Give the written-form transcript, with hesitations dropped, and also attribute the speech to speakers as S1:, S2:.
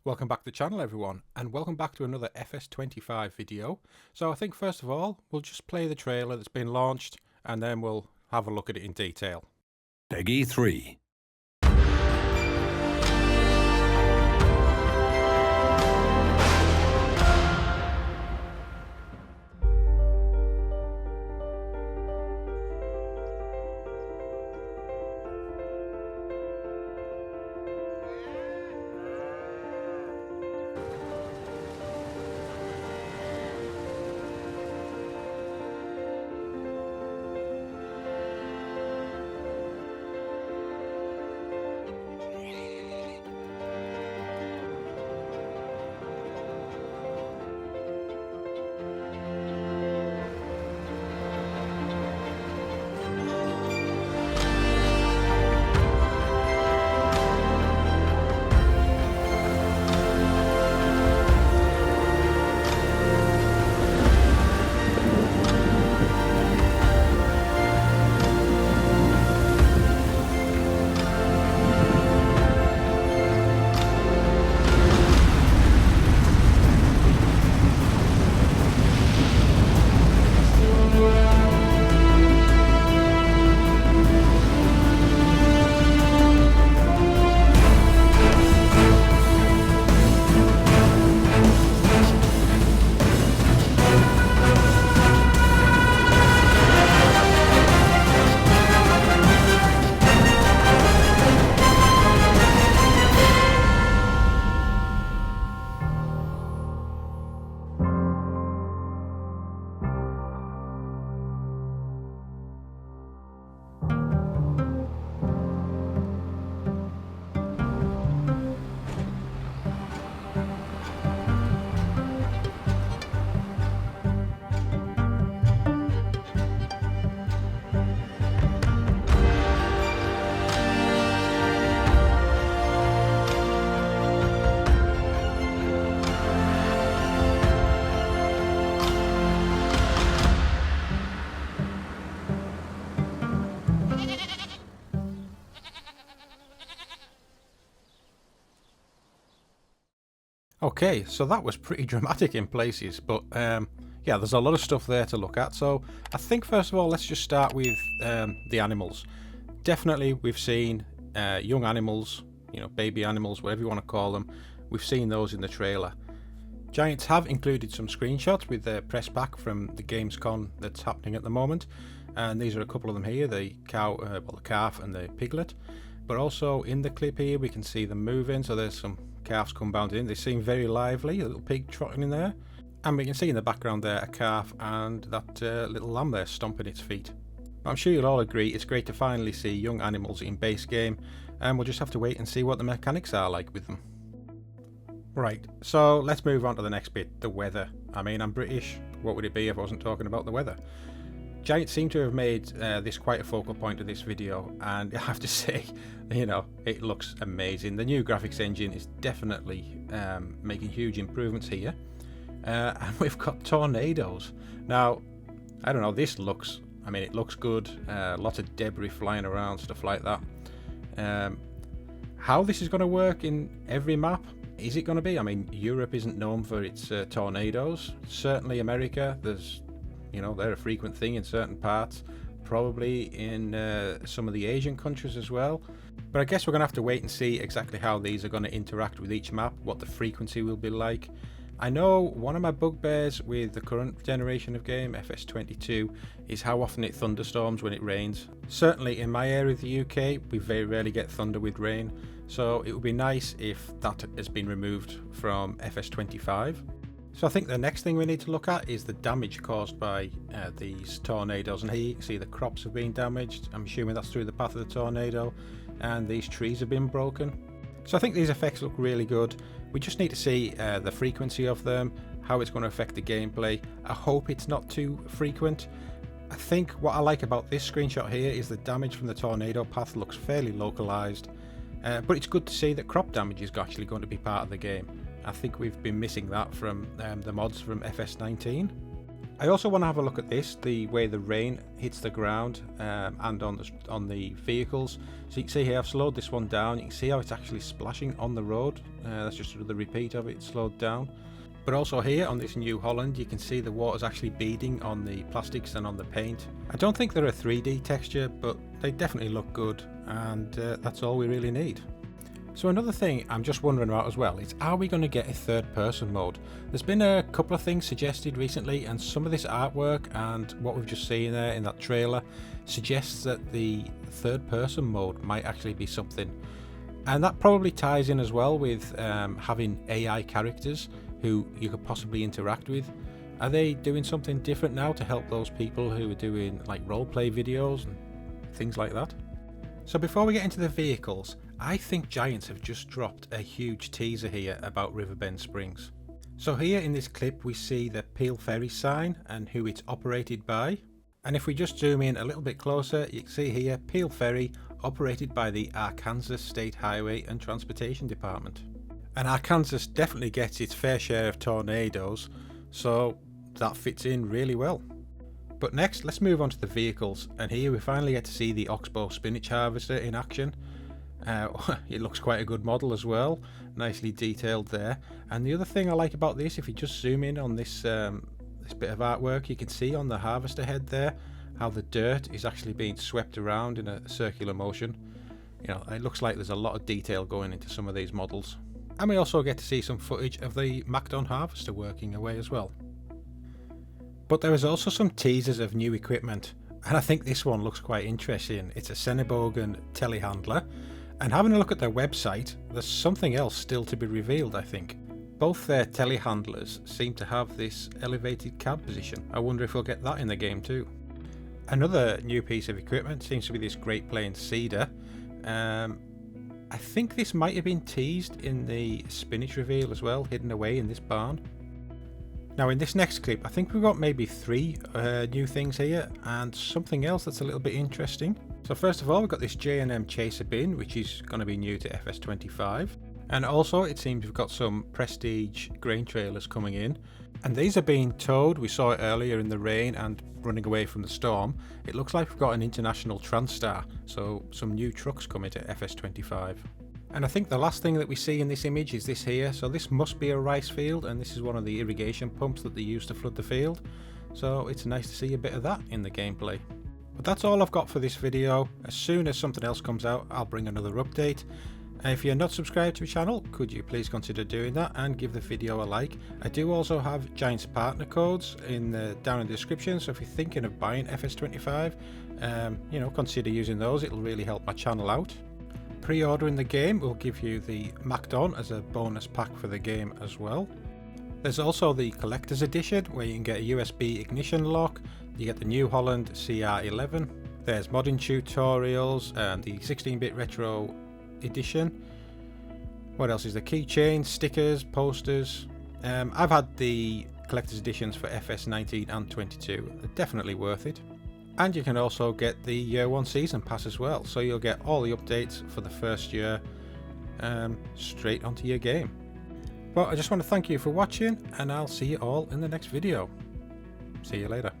S1: Welcome back to the channel everyone, and welcome back to another FS25 video. So I think first of all, we'll just play the trailer that's been launched, and then we'll have a look at it in detail.
S2: Peggy 3.
S1: Okay, so that was pretty dramatic in places, but yeah, there's a lot of stuff there to look at. So I think first of all, let's just start with the animals. Definitely we've seen young animals, you know, baby animals, whatever you want to call them. We've seen those in the trailer. Giants have included some screenshots with their press pack from the Gamescom that's happening at the moment, and these are a couple of them here, the cow, the calf and the piglet. But also in the clip here we can see them moving, so there's some calves come bounding in. They seem very lively, a little pig trotting in there, and we can see in the background there a calf and that little lamb there stomping its feet. I'm sure you'll all agree it's great to finally see young animals in base game, and we'll just have to wait and see what the mechanics are like with them. Right, so let's move on to the next bit, the weather. I mean, I'm British, what would it be if I wasn't talking about the weather? Giants seem to have made this quite a focal point of this video, and I have to say, you know, it looks amazing. The new graphics engine is definitely making huge improvements here, and we've got tornadoes. Now, I don't know, this looks, I mean, it looks good, lots of debris flying around, stuff like that. How this is going to work in every map, is it going to be? I mean, Europe isn't known for its tornadoes. Certainly America, there's, you know, they're a frequent thing in certain parts, probably in some of the Asian countries as well. But I guess we're going to have to wait and see exactly how these are going to interact with each map, what the frequency will be like. I know one of my bugbears with the current generation of game, FS22, is how often it thunderstorms when it rains. Certainly in my area of the UK, we very rarely get thunder with rain, so it would be nice if that has been removed from FS25. So I think the next thing we need to look at is the damage caused by these tornadoes, and here you can see the crops have been damaged. I'm assuming that's through the path of the tornado, and these trees have been broken. So I think these effects look really good. We just need to see the frequency of them, how it's going to affect the gameplay. I hope it's not too frequent. I think what I like about this screenshot here is the damage from the tornado path looks fairly localized, but it's good to see that crop damage is actually going to be part of the game. I think we've been missing that from the mods from FS19. I also want to have a look at this, the way the rain hits the ground and on the vehicles. So you can see here I've slowed this one down. You can see how it's actually splashing on the road. That's just the repeat of it slowed down. But also here on this New Holland, you can see the water's actually beading on the plastics and on the paint. I don't think they're a 3D texture, but they definitely look good, and that's all we really need. So another thing I'm just wondering about as well is, are we going to get a third person mode? There's been a couple of things suggested recently, and some of this artwork and what we've just seen there in that trailer suggests that the third person mode might actually be something. And that probably ties in as well with having AI characters who you could possibly interact with. Are they doing something different now to help those people who are doing like roleplay videos and things like that? So before we get into the vehicles, I think Giants have just dropped a huge teaser here about Riverbend Springs. So here in this clip we see the Peel Ferry sign and who it's operated by. And if we just zoom in a little bit closer, you can see here Peel Ferry, operated by the Arkansas State Highway and Transportation Department. And Arkansas definitely gets its fair share of tornadoes, so that fits in really well. But next, let's move on to the vehicles, and here we finally get to see the Oxbow spinach harvester in action. It looks quite a good model as well, nicely detailed there. And the other thing I like about this, if you just zoom in on this this bit of artwork, you can see on the harvester head there how the dirt is actually being swept around in a circular motion. You know, it looks like there's a lot of detail going into some of these models. And we also get to see some footage of the MacDon harvester working away as well. But there is also some teasers of new equipment, and I think this one looks quite interesting. It's a Senebogen telehandler, and having a look at their website, there's something else still to be revealed, I think. Both their telehandlers seem to have this elevated cab position. I wonder if we'll get that in the game too. Another new piece of equipment seems to be this Great Plains Cedar. I think this might have been teased in the spinach reveal as well, hidden away in this barn. Now in this next clip, I think we've got maybe 3 new things here and something else that's a little bit interesting. So first of all, we've got this J&M Chaser bin, which is going to be new to FS25. And also it seems we've got some Prestige grain trailers coming in. And these are being towed. We saw it earlier in the rain and running away from the storm. It looks like we've got an international Transstar, so some new trucks coming to FS25. And I think the last thing that we see in this image is this here. So this must be a rice field, and this is one of the irrigation pumps that they use to flood the field. So it's nice to see a bit of that in the gameplay. But that's all I've got for this video. As soon as something else comes out, I'll bring another update. And if you're not subscribed to the channel, could you please consider doing that and give the video a like. I do also have Giants partner codes down in the description, so if you're thinking of buying FS25, you know, consider using those. It'll really help my channel out. Pre-ordering the game will give you the MacDon as a bonus pack for the game as well. There's also the collector's edition where you can get a USB ignition lock. You get the New Holland CR11. There's modding tutorials and the 16-bit retro edition. What else is there? Keychains, stickers, posters. I've had the collector's editions for FS19 and 22. They're definitely worth it. And you can also get the year 1 season pass as well, so you'll get all the updates for the first year straight onto your game. Well, I just want to thank you for watching, and I'll see you all in the next video. See you later.